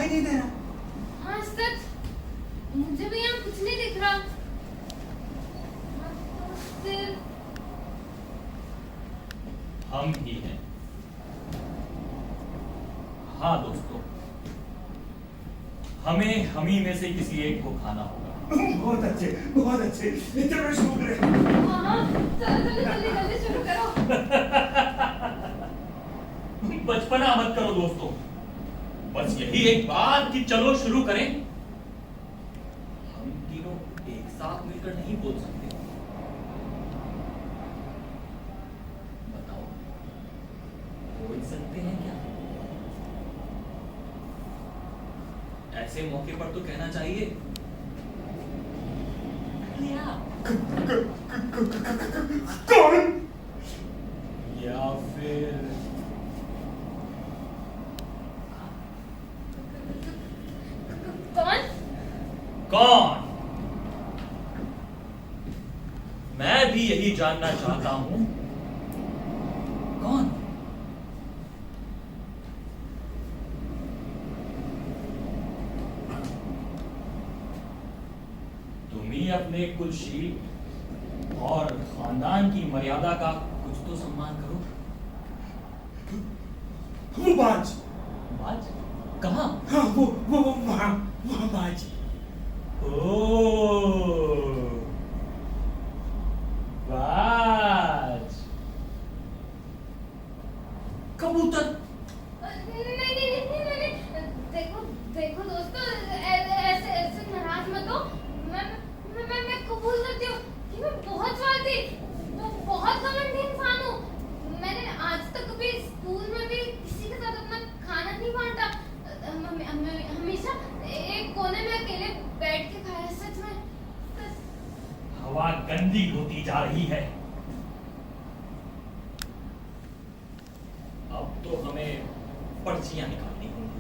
दिखाई नहीं दे रहा। हाँ सच, मुझे भी यहाँ कुछ नहीं दिख रहा। तो फिर हम ही हैं। हाँ दोस्तों, हमें हम ही में से किसी एक को खाना होगा। बहुत अच्छे, बहुत अच्छे। चलो शुरू करें। हाँ, चलो चलो जल्दी जल्दी शुरू करो। बचपना मत करो दोस्तों, बस यही एक बात कि चलो शुरू करें। हम तीनों एक साथ मिलकर नहीं बोल सकते। बताओ, बोल सकते हैं क्या? ऐसे मौके पर तो कहना चाहिए कौन? या फिर कौन? कौन? मैं भी यही जानना चाहता हूं। कौन? तुम ही अपने कुलशील और खानदान की मर्यादा का कुछ तो सम्मान करो। वो बाज। बाज? कहाँ? हाँ वो वहाँ बाज। ओह, बाज। कबूतर? नहीं, देखो देखो दोस्तों, ऐसे नाराज मत हो। मैं कबूल करती हूँ कि मैं बहुत स्वार्थी, बहुत घमंडी इंसान हूँ। मैंने आज तक कभी स्कूल में भी किसी के साथ अपना खाना नहीं बांटा। हमेशा एक कोने में अकेले बैठ के खाया। सच में हवा गंदी होती जा रही है। अब तो हमें पर्चियां निकालनी होंगी।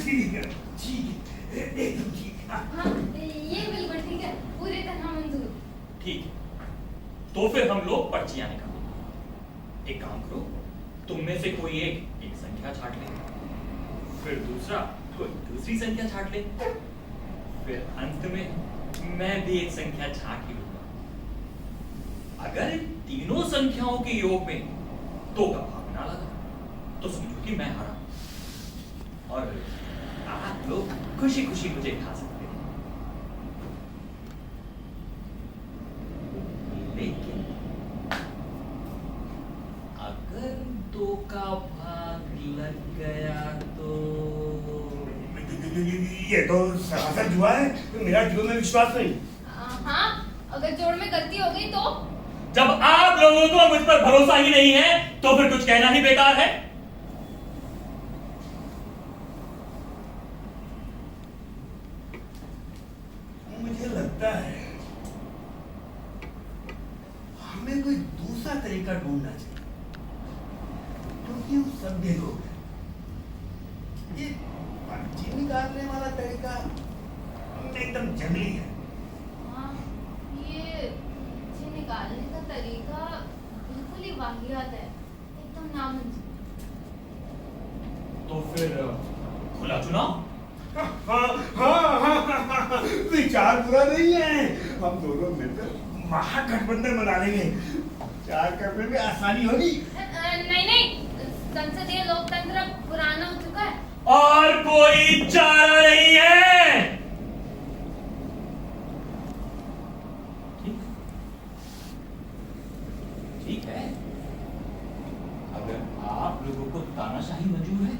ठीक है, एकदम ठीक है। हाँ, ये बिल्कुल ठीक है, पूरी तरह मंजूर। ठीक है, तो फिर हम लोग पर्चियां निकालेंगे। एक काम करो, तुम में से कोई एक संख्या छाट ले, फिर दूसरा कोई दूसरी संख्या छाट ले, फिर अंत में मैं भी एक संख्या छाट ही लूंगा। अगर इन तीनों संख्याओं के योग में 2 का भाग ना लगा तो समझो कि मैं हारा और आप लोग खुशी खुशी मुझे खा सकते हैं। लेकिन अगर 2 का भाग लग गया तो ये तो सरासर जुआ है। मेरा जुए में विश्वास नहीं। हाँ, अगर जोड़ में गलती हो गई तो? जब आप लोगों को मुझ पर भरोसा ही नहीं है तो फिर कुछ कहना ही बेकार है। मुझे लगता है हमें कोई दूसरा तरीका ढूंढना चाहिए, क्योंकि वो सभ्य लोग हैं। ये पर्ची निकालने वाला तरीका एकदम जंगली है। हाँ, ये पर्ची निकालने का तरीका बिल्कुल ही वाहियात है, एकदम नामंजूर। तो फिर खुला चुनाव? हाँ, विचार बुरा नहीं है। हम दोनों मिलकर महागठबंधन बना लेंगे। विचार करने में आसानी होगी। नहीं, संसदीय लोकतंत्र अब पुराना हो चुका है। और कोई चारा नहीं है। ठीक है, अगर आप लोगों को तानाशाही मंजूर है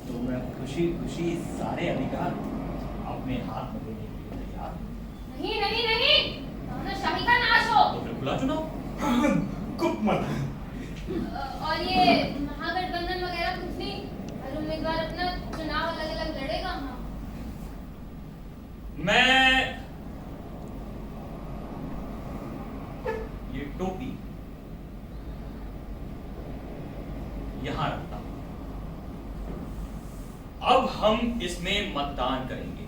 तो मैं खुशी खुशी सारे अधिकार अपने हाथ में लेने के लिए तैयार हूं। नहीं, तानाशाही का नाश हो। तो फिर खुला चुनाव? गुप्त मत। और ये महागठबंधन वगैरह कुछ नहीं, हर उम्मीदवार अपना चुनाव अलग अलग लड़ेगा। हाँ, मैं ये टोपी यहां रखता हूं। अब हम इसमें मतदान करेंगे।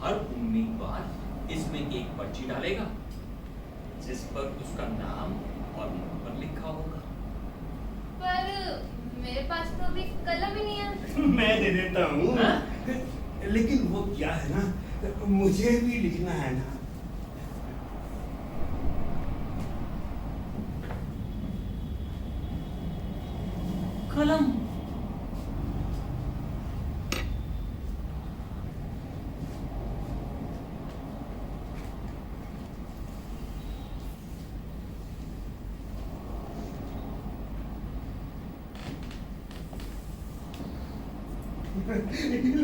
हर उम्मीदवार इसमें एक पर्ची डालेगा जिस पर उसका नाम और नंबर लिखा होगा। पर मेरे पास तो अभी कलम ही नहीं है। मैं दे देता हूँ। हाँ? लेकिन वो क्या है ना, मुझे भी लिखना है ना। कलम।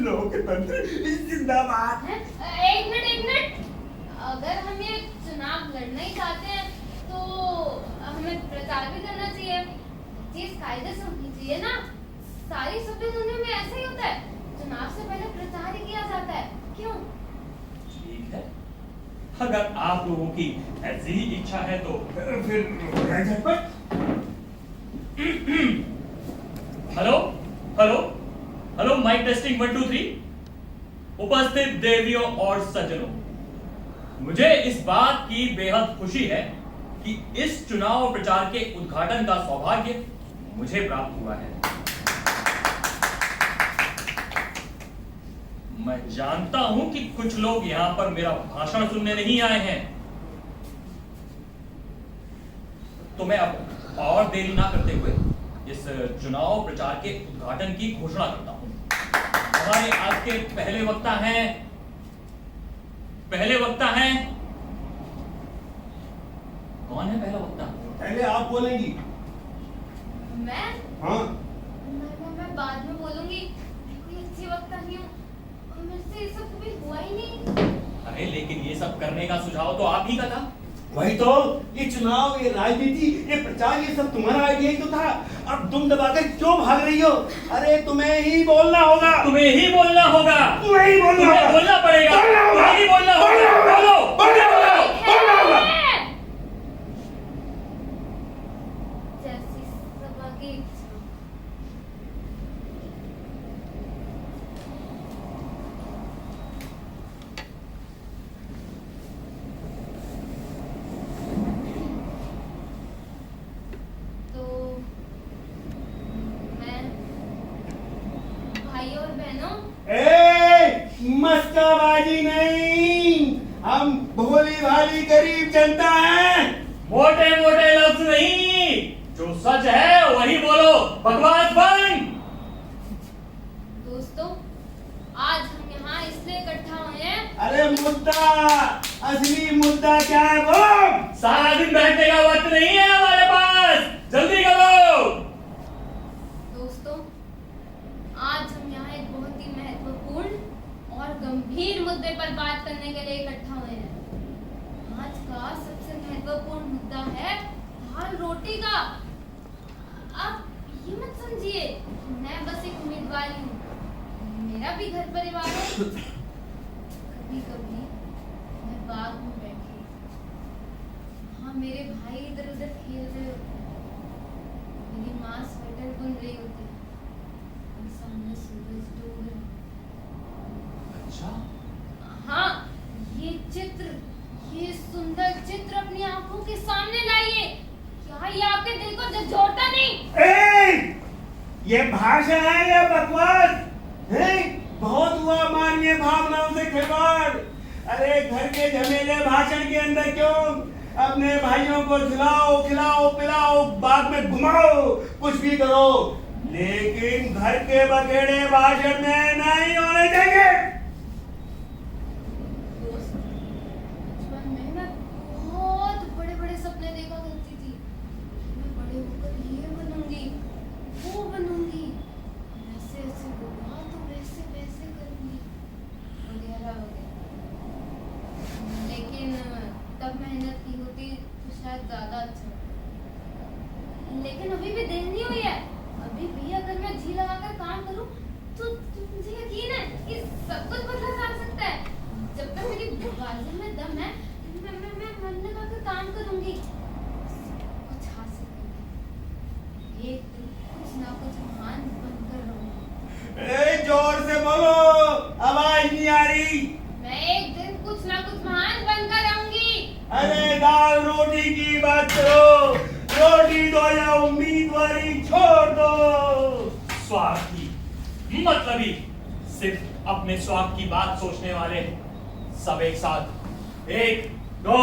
लोकतंत्र जिंदाबाद। एक मिनट। अगर हम ये चुनाव लड़ना ही चाहते हैं तो हमें प्रचार भी करना चाहिए। चीज कायदे से होनी चाहिए ना। सारी सभ्य दुनिया में ऐसा ही होता है, चुनाव से पहले प्रचार ही किया जाता है। क्यों? ठीक है, अगर आप लोगों की ऐसी ही इच्छा है तो फिर झटपट। Hello hello hello, mike testing 1 2 3। उपस्थित देवियों और सज्जनों, मुझे इस बात की बेहद खुशी है कि इस चुनाव प्रचार के उद्घाटन का सौभाग्य मुझे प्राप्त हुआ है। मैं जानता हूं कि कुछ लोग यहां पर मेरा भाषण सुनने नहीं आए हैं, तो मैं अब और देरी ना करते हुए इस चुनाव प्रचार के उद्घाटन की घोषणा करता हूं। हमारे आज के पहले वक्ता हैं कौन है पहला वक्ता? पहले आप बोलेंगी। मैं हाँ, मैं बाद में बोलूंगी। मैं कोई अच्छी वक्ता नहीं हूँ, मेरे से ये सब कभी हुआ ही नहीं। अरे लेकिन ये सब करने का सुझाव तो आप ही का था। वही तो, ये चुनाव, ये राजनीति, ये प्रचार, ये सब तुम्हारा आइडिया ही तो था। अब तुम दबाकर क्यों भाग रही हो? अरे तुम्हें ही बोलना होगा। तुम्हें ही बोलना होगा। तुम्हें ही बोलना तुम्हें होगा। बोलना पड़ेगा। तुम्हें ही बोलना होगा। बोलो बोलो। जैसी सभा की इच्छा। तो मैं भाइयों और बहनों, मस्काबाजी नहीं, हम भोली भाली गरीब जनता हैं। मोटे मोटे लफ्ज नहीं, जो सच है वही बोलो, बकवास बंद। दोस्तों, आज हम यहाँ इसलिए इकट्ठा हुए हैं। अरे मुद्दा, असली मुद्दा क्या है वो? सारा दिन बैठने का वक्त नहीं है हमारे पास, जल्दी करो। दोस्तों, आज हम यहाँ एक बहुत ही महत्वपूर्ण और गंभीर मुद्दे पर बात करने के लिए इकट्ठा हुए हैं। आज का सबसे महत्वपूर्ण मुद्दा है दाल रोटी का। आप ये मत समझिए मैं बस एक उम्मीदवार ही हूँ, मेरा भी घर परिवार है। कभी कभी मैं बाग में बैठी, हाँ मेरे भाई इधर उधर खेल रहे होते हैं, मेरी माँ स्वेटर बुन रही होती है, और सामने सूरज डूब रहा है। अच्छा, हाँ, ये चित्र, ये सुंदर चित्र अपनी आंखों के सामने लाइए। क्या ये आपके दिल को झकझोरता नहीं? ये भाषण है या बकवास है? बहुत हुआ मानवीय भावनाओं से खिलवाड़। अरे घर के झमेले भाषण के अंदर क्यों? अपने भाइयों को खिलाओ खिलाओ पिलाओ, बाग में घुमाओ, कुछ भी करो, लेकिन घर के बखेड़े भाषण में नहीं होने देंगे। दोस्त, बचपन में मैं बहुत बड़े-बड़े सपने देखा करती थी। मैं बड़े होकर ये बनूंगी, वो बनूंगी, ऐसे ऐसे होगा तो वैसे वैसे करूंगी, वगैरह वगैरह। लेकिन तब मेहनत की होती तो शायद ज्यादा अच्छा होता। लेकिन अभी भी देर नहीं हुई है। अभी भी अगर मैं जी लगाकर काम करूं तो मुझे यकीन है कि सब कुछ बदला जा सकता है। जब तक मेरी बाजू में दम है, मैं मन लगाकर काम करूंगी, कुछ हासिल करूंगी। एक दिन कुछ ना कुछ महान बनकर रहूंगी। जोर से बोलो, आवाज नहीं आ रही। मैं एक दिन कुछ ना कुछ महान बनकर रहूंगी। अरे दाल रोटी की बात करो, रोटी दो या उम्मीदवारी छोड़ दो। स्वार्थी, मतलबी, सिर्फ अपने स्वार्थ की बात सोचने वाले सब एक साथ। 1 2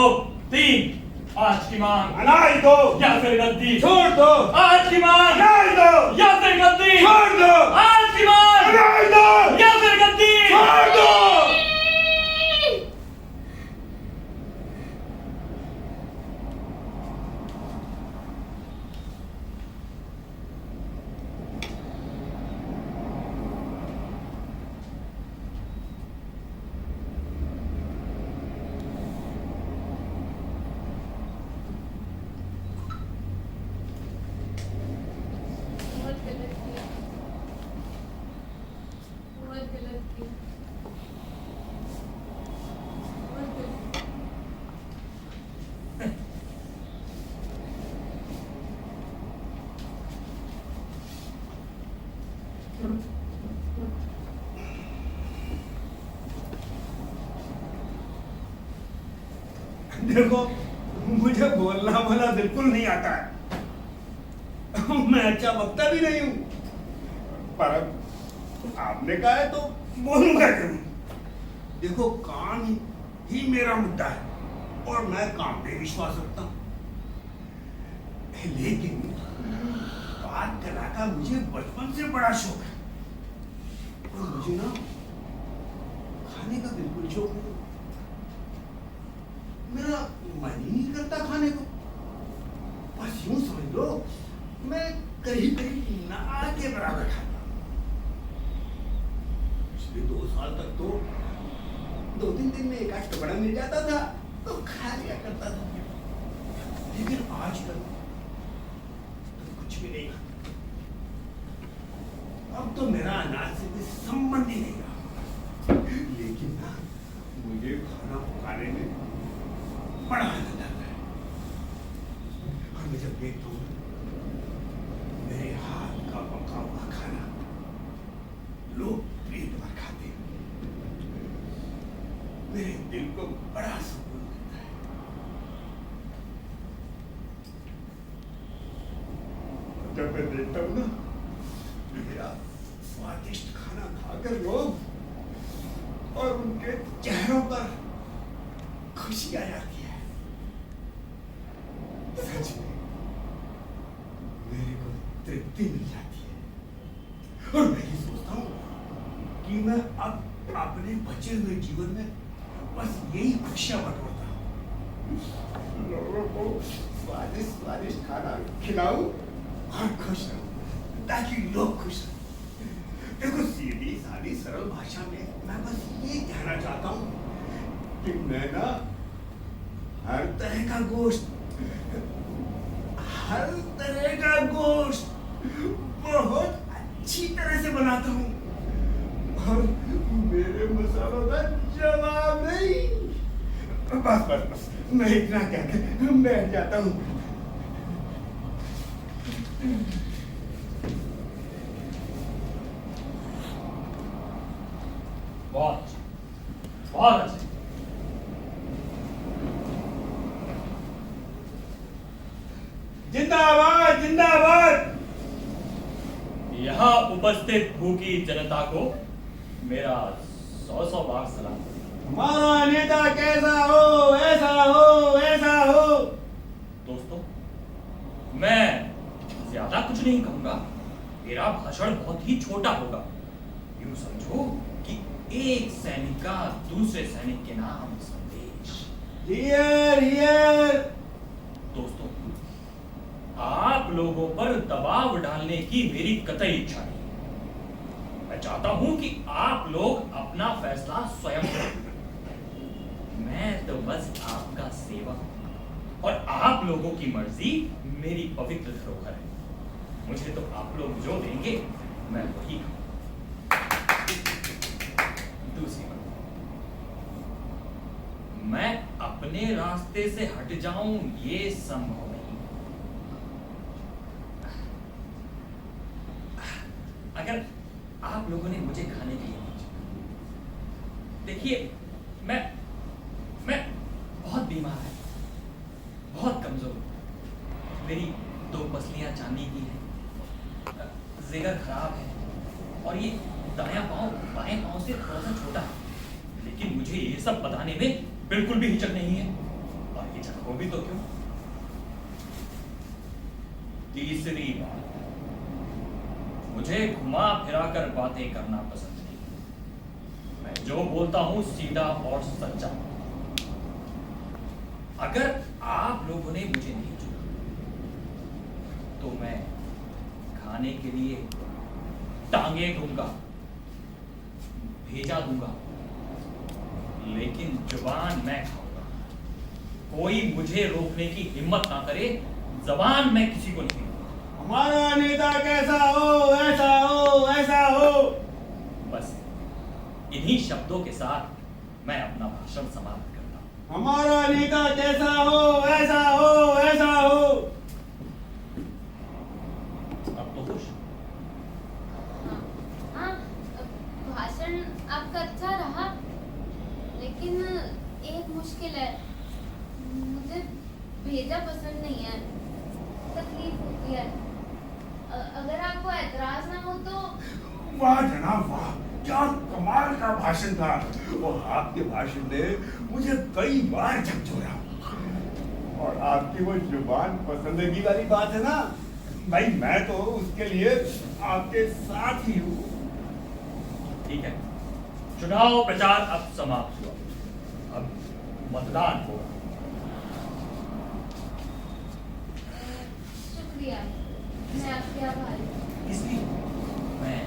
3 आज की मांग अनाज दो या फिर गद्दी, छोड़ दो आज की मांग अनाज दो या फिर गद्दी, छोड़ दो आज की मांग अनाज दो या फिर गद्दी, छोड़ दो। बहुत गलत किया, बहुत गलत किया, बहुत गलत। देखो, मुझे बोलना बोला बिल्कुल नहीं आता है। मैं अच्छा वक्ता भी नहीं हूं, पर अब आपने कहा है तो बोलूंगा जरूर। देखो, काम ही मेरा मुद्दा है और मैं काम पे विश्वास रखता हूं। लेकिन बात कला का मुझे बचपन से बड़ा शौक है और मुझे ना खाने का बिल्कुल शौक नहीं। मेरा मन ही नहीं करता खाने को। बस यूं समझ लो, मैं करीब करीब ना के बराबर खाता। पिछले 2 साल तक तो 2-3 दिन में एक आध टुकड़ा मिल जाता था तो खा लिया करता था। लेकिन आजकल तो कुछ भी नहीं खाता। अब तो मेरा अनाज से कोई संबंध ही नहीं रहा। लेकिन ना, मुझे खाना पकाने में बड़ा आनंद आता है और मैं जब देखता हूँ मेरे हाथ का पका हुआ खाना लोग पेट भर खाते हैं, मेरे दिल को बड़ा सुकून मिलता है। जब मैं देखता हूँ ना मेरा स्वादिष्ट खाना खाकर लोग और उनके चेहरों पर खुशी आ जाती है, सच में मेरे को तृप्ति मिल जाती है। और मैं ये सोचता हूँ कि मैं अब अपने बचे हुए जीवन में बस यही खुशियां बटोरता हूँ, लोगों को स्वादिष्ट स्वादिष्ट खाना खिलाऊं और खुश रहूं ताकि लोग खुश रहें। देखो, सीधी सादी सरल भाषा में मैं बस ये कहना चाहता हूँ कि मैं ना हर तरह का गोश्त बहुत अच्छी तरह से बनाता हूँ और मेरे मसालों का जवाब नहीं। बस बस बस, मैं इतना कहकर बैठ जाता हूँ। बहुत बहुत अच्छे। जिंदाबाद जिंदाबाद। यहाँ उपस्थित भूखी जनता को मेरा 100 बार सलाम। हमारा नेता कैसा हो, ऐसा हो, ऐसा हो। दोस्तों, मैं ज्यादा कुछ नहीं कहूंगा, मेरा भाषण बहुत ही छोटा होगा। यूं समझो कि एक सैनिक का दूसरे सैनिक के नाम संदेश। Here here. दोस्तों, आप लोगों पर दबाव डालने की मेरी कतई इच्छा नहीं। मैं चाहता हूं कि आप लोग अपना फैसला स्वयं करें। मैं तो बस आपका सेवक हूं और आप लोगों की मर्जी मेरी पवित्र धरोहर है। मुझे तो आप लोग जो देंगे मैं वही खाऊं। दूसरी बात, मैं अपने रास्ते से हट जाऊं ये संभव नहीं। अगर आप लोगों ने मुझे खाने के लिए भेजा, देखिए मैं बहुत बीमार है, बहुत कमजोर, मेरी 2 पसलियां चांदी की हैं, जिगर खराब है और ये दायां पाँव बाएं पाँव से थोड़ा सा छोटा है, लेकिन मुझे ये सब बताने में बिल्कुल भी हिचक नहीं है। और हिचक हो भी तो क्यों। तीसरी बात, मुझे घुमा फिरा कर बातें करना पसंद नहीं। मैं जो बोलता हूं सीधा और सच्चा। अगर आप लोगों ने मुझे नहीं चुना तो मैं खाने के लिए टांगे दूंगा, भेजा दूंगा, लेकिन जुबान मैं खाऊंगा। कोई मुझे रोकने की हिम्मत ना करे, जबान मैं किसी को नहीं दूंगा। हमारा नेता कैसा हो, ऐसा हो, ऐसा हो। बस इन्हीं शब्दों के साथ मैं अपना भाषण समाप्त करता हूं। हमारा नेता कैसा हो, ऐसा हो, ऐसा हो। अब तो खुश। हाँ, भाषण आपका अच्छा रहा, लेकिन एक मुश्किल है। मुझे भेजा पसंद नहीं है, तकलीफ होती है। अगर आपको एतराज ना हो तो। वाह जनाब वाह, क्या कमाल का भाषण था। और आपके भाषण ने मुझे कई बार झकझोरा। और आपकी वो जुबान पसंदगी वाली बात है ना भाई, मैं तो उसके लिए आपके साथ ही हूँ। ठीक है, चुनाव प्रचार अब समाप्त हुआ, अब मतदान होगा। शुक्रिया, मैं आपके आभारी हूँ। इसलिए मैं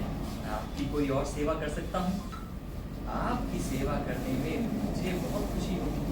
आपकी कोई और सेवा कर सकता हूँ। आपकी सेवा करने में मुझे बहुत खुशी होगी।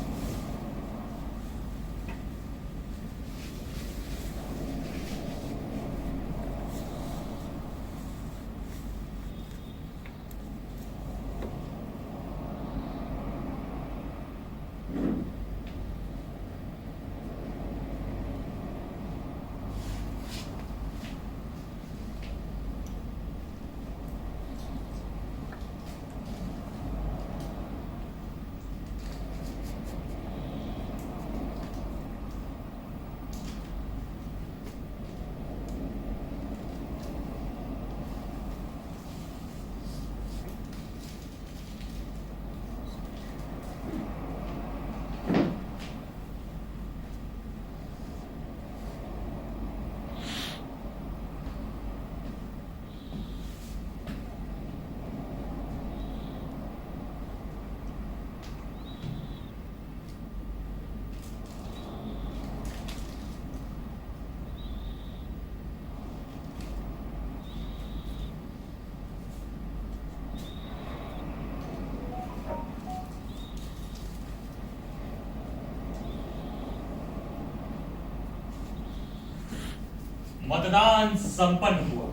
मतदान संपन्न हुआ।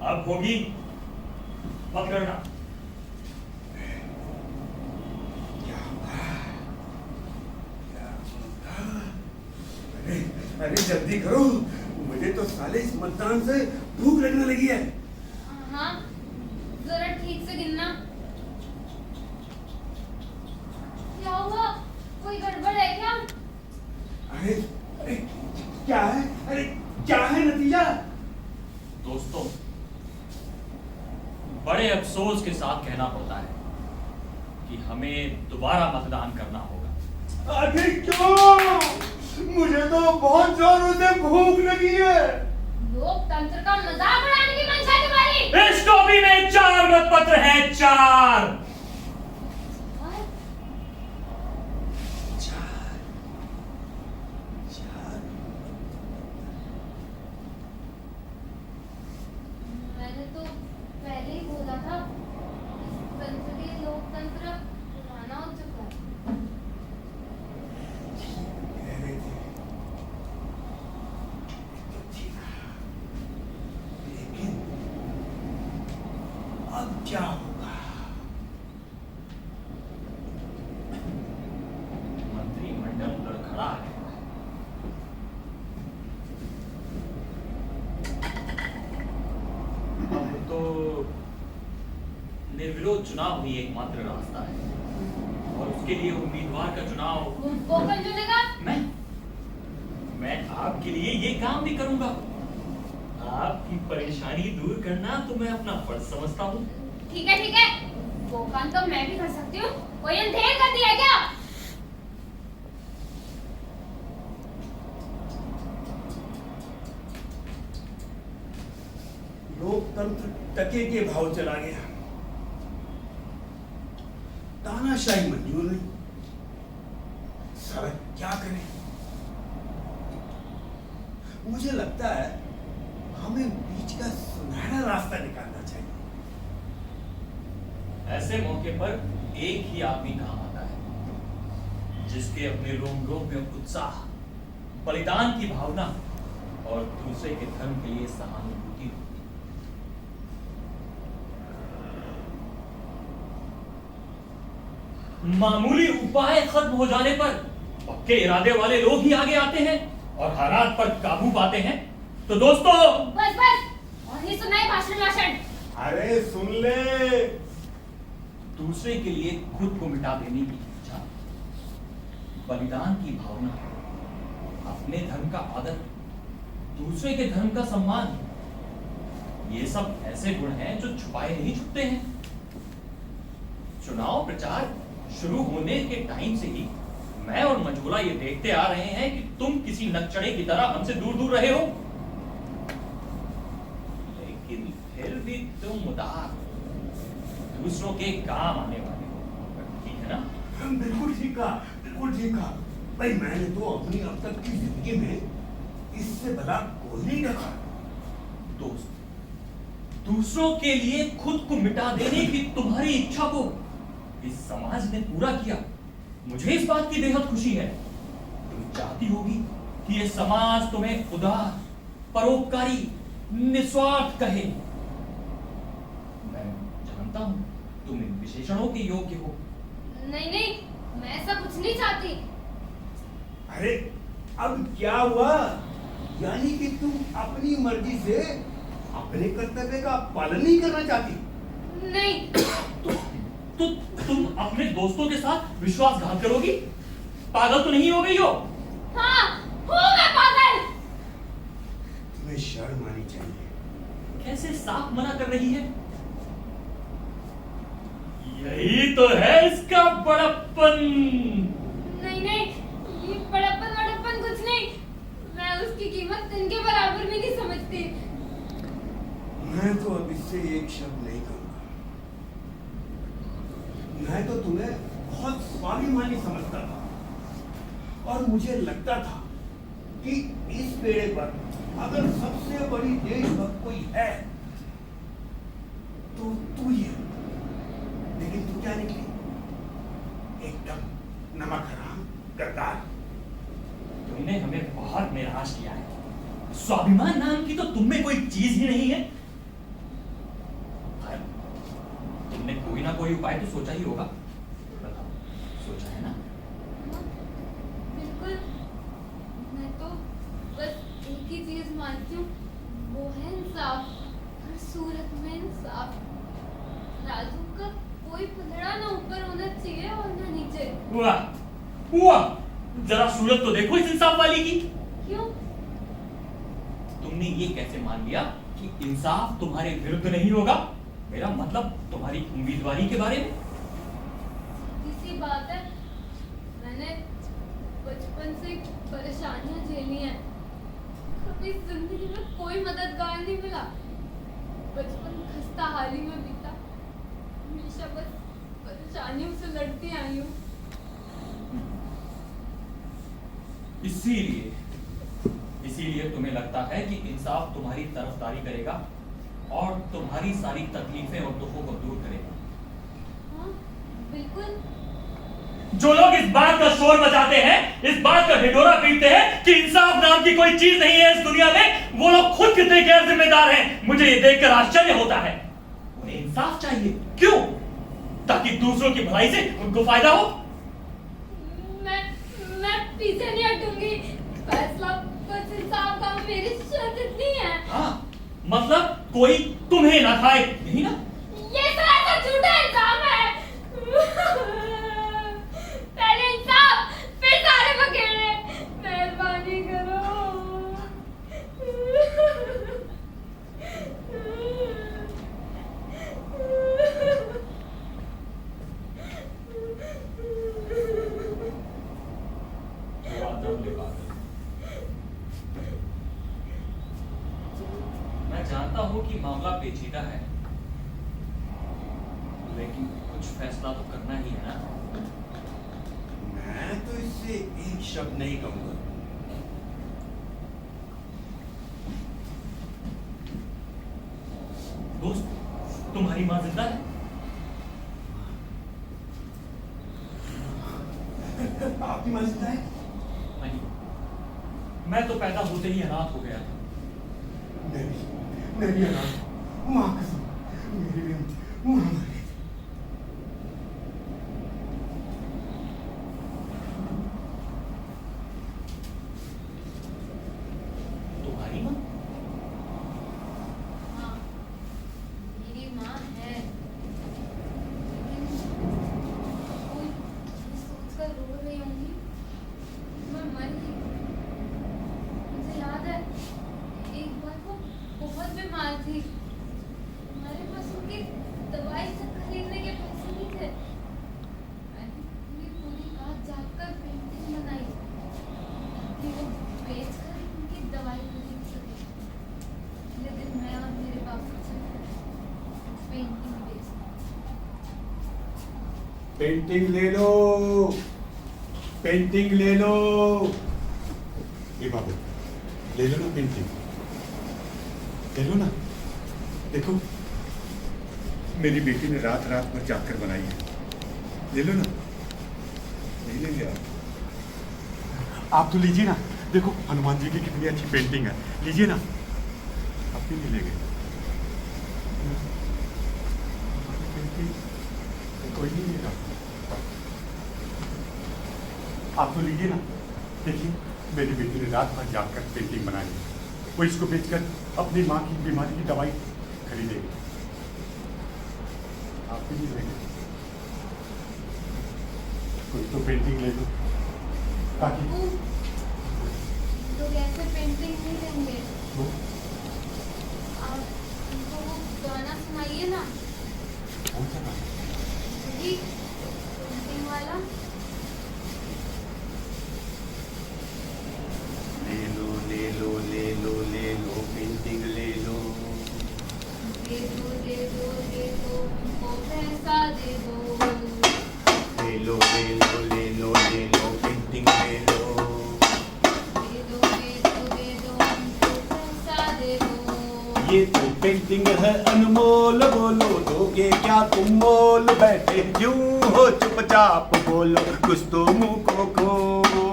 अब होगी मतगणना। अरे अरे जल्दी करो, मुझे तो साले इस मतदान से भूख लगने लगी है। हाँ, जरा ठीक से गिनना। क्या हुआ? कोई गड़बड़ है क्या? अरे अरे क्या है, अरे क्या है नतीजा? दोस्तों, बड़े अफसोस के साथ कहना पड़ता है कि हमें दोबारा मतदान करना होगा। आखिर क्यों? मुझे तो बहुत जोरों से भूख लगी है। लोकतंत्र का मजाक उड़ाने की मंशा है तुम्हारी। इस टोपी में 4 मतपत्र हैं, 4। मैंने तो पहले ही बोला था, संसदीय लोकतंत्र पुराना हो चुका है। लेकिन अब क्या होगा? मंत्रिमंडल लड़खड़ा है। अब तो निर्विरोध चुनाव ही एकमात्र रास्ता है, और उसके लिए उम्मीदवार का चुनाव वो कौन चुनेगा? मैं आपके लिए ये काम भी करूंगा। आपकी परेशानी दूर करना तो मैं अपना फर्ज समझता हूँ। ठीक है, वो काम तो मैं भी कर सकती हूँ। कोई अंधेर कर दिया क्या? लोकतंत्र टके के भाव चला गया, तानाशाही मंजूर नहीं। सारा क्या करें? मुझे लगता है हमें बीच का सुनहरा रास्ता निकालना चाहिए। ऐसे मौके पर एक ही आदमी काम आता है, जिसके अपने रोम रोम में उत्साह, बलिदान की भावना और दूसरे के धर्म के लिए सहानुभूति हो। मामूली उपाय खत्म हो जाने पर पक्के इरादे वाले लोग ही आगे आते हैं और हालात पर काबू पाते हैं। तो दोस्तों, बस और नहीं सुनाई भाषण। अरे सुन ले। दूसरे के लिए खुद को मिटा देने की इच्छा, बलिदान की भावना, अपने धर्म का आदर, दूसरे के धर्म का सम्मान, ये सब ऐसे गुण हैं जो छुपाए नहीं छुपते हैं। चुनाव प्रचार शुरू होने के टाइम से ही मैं और मंजूला ये देखते आ रहे हैं कि तुम किसी नकचढ़े की तरह हमसे दूर दूर रहे हो, लेकिन फिर भी तुम उदार, दूसरों के काम आने वाले हो। ठीक है ना? बिल्कुल ठीक कहा, बिल्कुल ठीक कहा। भाई मैंने तो अपनी अब तक की जिंदगी में इससे भला कोई नहीं देखा। दोस्त, दूसरों के लिए खुद को मिटा देने की तुम्हारी इच्छा को इस समाज ने पूरा किया। मुझे इस बात की बेहद खुशी है। तुम चाहती होगी कि ये समाज तुम्हें उदार, परोपकारी, निस्वार्थ कहे। मैं जानता हूं तुम इन विशेषणों के योग्य हो। नहीं, मैं ऐसा कुछ नहीं चाहती। अरे अब क्या हुआ? यानी कि तुम अपनी मर्जी से अपने कर्तव्य का पालन नहीं करना चाहती? नहीं। तो तुम अपने दोस्तों के साथ विश्वासघात करोगी? पागल तो नहीं हो गई हो? हाँ, हूँ मैं पागल। तुम्हें शर्म आनी चाहिए। कैसे साफ मना कर रही है? यही तो है इसका बड़प्पन। नहीं, ये बड़प्पन कुछ नहीं। मैं उसकी कीमत इनके बराबर भी नहीं समझती। मैं तो अब इससे एक शब्द नहीं कहूंगा। मैं तो तुम्हें बहुत स्वाभिमानी समझता था और मुझे लगता था कि इस बेड़े पर अगर सबसे बड़ी देशभक्त कोई है तो तू ही है। लेकिन तू क्या निकली? एकदम नमक हराम गद्दार। तुमने हमें बहुत निराश किया है। स्वाभिमान नाम की तो तुम में कोई चीज ही नहीं है। तुमने कोई ना कोई उपाय तो सोचा ही होगा। बताओ, सोचा है ना? बिल्कुल। मैं तो बस एक ही चीज मानती हूँ, वो है इंसाफ। हर सूरत में इंसाफ। राजू का कोई पलड़ा ना ऊपर होना चाहिए और ना नीचे। हुआ जरा सूरत तो देखो इस इंसाफ वाली की। क्यों? तुमने ये कैसे मान लिया कि इंसाफ तुम्हारे विरुद्ध नहीं होगा? मेरा मतलब तुम्हारी उम्मीदवारी के बारे में। इसी बात है, मैंने बचपन से परेशानियां झेली हैं। कभी जिंदगी में कोई मददगार नहीं मिला। बचपन खस्ता हाली में बीता। हमेशा बस परेशानियों से लड़ती आई हूँ। इसीलिए तुम्हें लगता है कि इंसाफ तुम्हारी तरफदारी करेगा और तुम्हारी सारी तकलीफें और दुखों को दूर करेगा। हाँ, बिल्कुल। जो लोग इस बात का शोर मचाते हैं, इस बात का ढिढोरा पीटते हैं कि इंसाफ नाम की कोई चीज नहीं है इस दुनिया में, वो लोग खुद कितने गैर जिम्मेदार हैं, मुझे ये देखकर आश्चर्य होता है। उन्हें इंसाफ चाहिए, क्यों? ताकि दूसरों की भलाई से उनको फायदा हो। मैं पीछे नहीं हटूंगी। फैसला बस इंसाफ का, मेरी शर्त इतनी है। हाँ, मतलब कोई तुम्हें ना खाए, यही ना? ये सारा झूठा इंसाफ है। पहले इंसाफ, फिर सारे बखेड़े। मेहरबानी करो। लेकिन कुछ फैसला तो करना ही है ना। मैं तो इससे एक शब्द नहीं कहूंगा। दोस्त, तुम्हारी माँ जिंदा है? आपकी माँ जिंदा है? नहीं, मैं तो पैदा होते ही अनाथ हो गया था। मैं भी अनाथ हूं। माँ कसम, मेरी भी माँ मर गई। तुम्हारी माँ? हाँ, मेरी माँ है। लेकिन कोई सोचकर रो रही होंगी मैं मर गई। मुझे याद है एक बार वो बहुत बीमार थी। हमारे पास उनकी दवाई तक खरीदने के पैसे नहीं थे। मैंने पूरी रात जागकर पेंटिंग बनाई ताकि वो बेचकर उनकी दवाई खरीद सके। अगले दिन मैं और मेरे पापा चले पेंटिंग बेचने। पेंटिंग ले लो, पेंटिंग ले लो। ये बाबू, ले लो ना पेंटिंग, ले लो ना। देखो, मेरी बेटी ने रात रात भर जागकर बनाई है। ले लो ना, नहीं लेंगे आप तो लीजिए ना। देखो हनुमान जी की कितनी अच्छी पेंटिंग है, लीजिए ना। आप भी नहीं लेंगे पेंटिंग? कोई नहीं लेगा। आप तो लीजिए ना। देखिए, मेरी बेटी ने रात भर जागकर पेंटिंग बनाई है। वो इसको बेचकर अपनी माँ की बीमारी की दवाई खरीदेगी। आप भी नहीं लेंगे? कोई तो पेंटिंग ले लो ताकि लोग ऐसे पेंटिंग नहीं लेंगे। वो आप उनको वो गाना सुनाइए ना, कौन सा गाना? वही पेंटिंग वाला। ले लो ले लो ले लो ले लो पेंटिंग ले लो। दे दो दे दो दे दो उनको पैसा दे दो। ले लो ले लो ले लो ले लो पेंटिंग ले लो। दे दो दे दो दे दो उनको पैसा दे दो। ये तो पेंटिंग है अनमोल, बोलो दोगे क्या तुम मोल? बैठे यूं हो चुपचाप, बोलो कुछ तो मुंह को खोलो।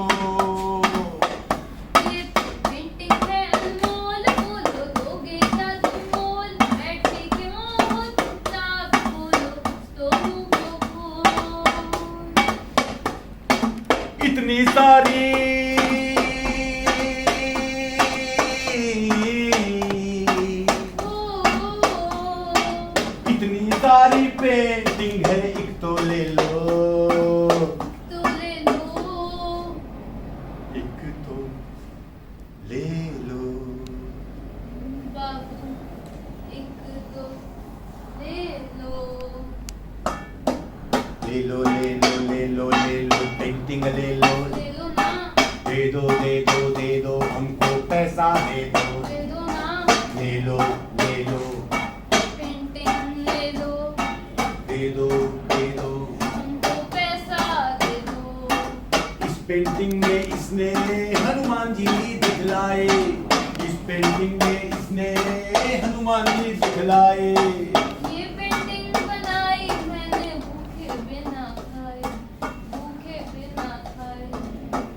ये पेंटिंग है अनमोल, बोलो दोगे क्या तुम मोल? बैठे क्यों हो चुपचाप, बोलो तो मुंह को खोल। इतनी सारी इतनी सारी पेंटिंग है, एक तो ले लो। तो ले लो। एक तो ले लो। बाबू एक तो ले लो। ले लो ले लो ले लो ले लो पेंटिंग ले लो। ले लो ना। दे दो दे दो दे दो हमको पैसा दे दो। दे दो ना। ले लो ले लो पेंटिंग ले लो। दे दो दे दो। हमको पैसा दे दो। इस पेंटिंग में इसने हनुमान जी दिखलाए। इस पेंटिंग में इसने हनुमान जी दिखलाए। ये पेंटिंग बनाई मैंने भूखे बिना खाए। भूखे बिना खाए।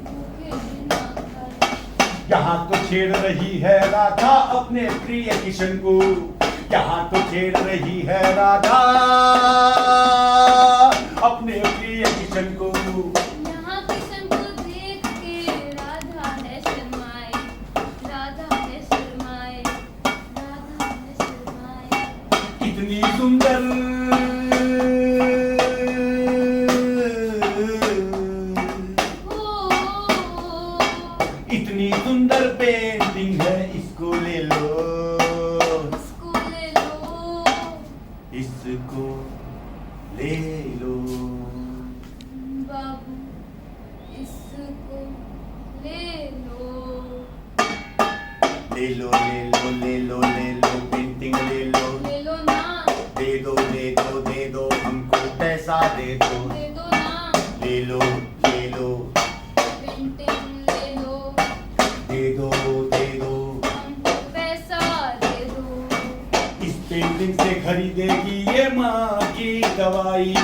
भूखे बिना खाए। यहाँ तो छेड़ रही है राधा अपने प्रिय किशन को। यहाँ तो छेड़ रही है राधा अपने प्रिय किशन को। यहाँ किशन को देख के राधा है शर्माए। राधा है शर्माए। राधा है शर्माए। कितनी सुंदर इतनी सुंदर पेंटिंग है, इसको ले लो। इसको ले लो। इसको ले लो। बाबू इसको ले लो। ले लो ले लो ले लो ले लो पेंटिंग ले लो। ले लो ना। दे दो दे दो हमको पैसा दे दो ना ले लो पेंटिंग ले लो दे दो हमको पैसा दे दो। इस पेंटिंग से खरीदेगी ये माँ की दवाई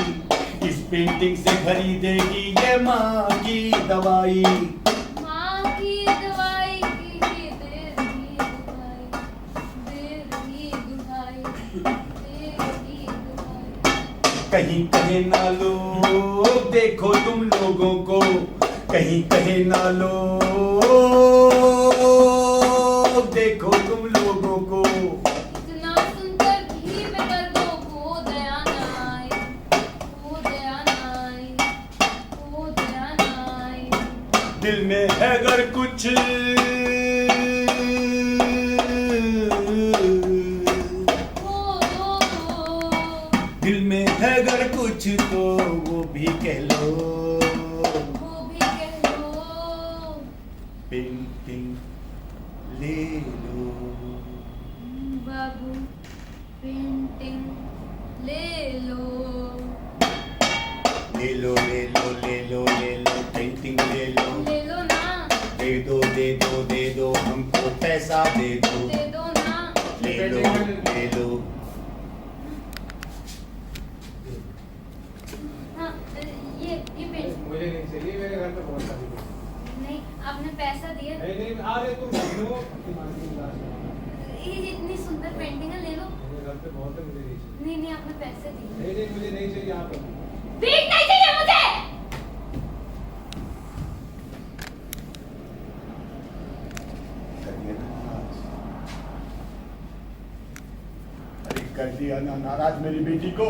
इस पेंटिंग से खरीदेगी ये माँ की दवाई माँ की दवाई की दे रही दुहाई कहीं कहे ना लोग देखो तुम लोगों को कहीं कहे ना लोग देखो तुम लोगों को इतना सुनकर भी बेटर दो वो दया ना आए वो दया ना आए वो दया ना आए। दिल में है अगर कुछ दिल में है अगर कुछ तो वो भी कह लो पेंटिंग ले लो बाबू पेंटिंग ले लो ले लो ले लो ले लो ले लो पेंटिंग ले लो ले लो ना दे दो हमको पैसा दे दो ना ले लो हाँ ये पेंटिंग मुझे नहीं चाहिए मेरे घर पे बहुत सारी है। नहीं आपने पैसा दिया नहीं अरे तुम लो दिमाग की बात है। ये इतनी सुंदर पेंटिंग है ले लो। मेरे घर पे बहुत है मुझे नहीं चाहिए नहीं आपने पैसे दिए। नहीं मुझे नहीं चाहिए आप रखो। भीख नहीं चाहिए मुझे। अरे कर दिया ना नाराज मेरी बेटी को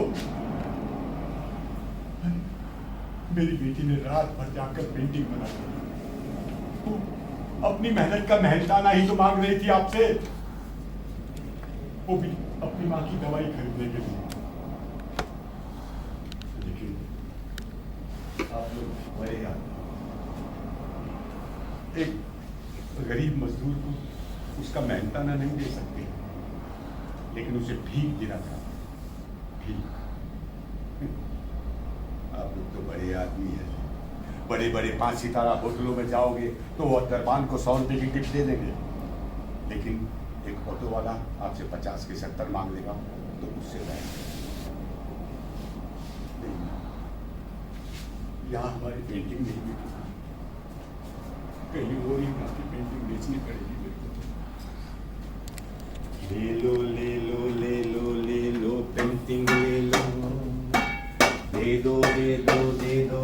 मेरी बेटी ने रात भर जाकर पेंटिंग बना दी अपनी मेहनत का मेहनताना ही तो मांग रही थी आपसे वो भी अपनी माँ की दवाई खरीदने के लिए लेकिन आप लोग बड़े याद एक गरीब मजदूर को उसका मेहनताना नहीं दे सकते लेकिन उसे भीख देना था भीख आप लोग तो बड़े आदमी हैं बड़े बड़े 5 सितारा होटलों में जाओगे तो वो दरबान को 100 रुपए की टिप दे देंगे लेकिन एक ऑटो वाला आपसे 50 के 70 मांग लेगा तो उससे यहाँ हमारी पेंटिंग नहीं बिकी कहीं और ही आपकी पेंटिंग बेचनी पड़ेगी मेरे को ले लो पेंटिंग ले लो दे दो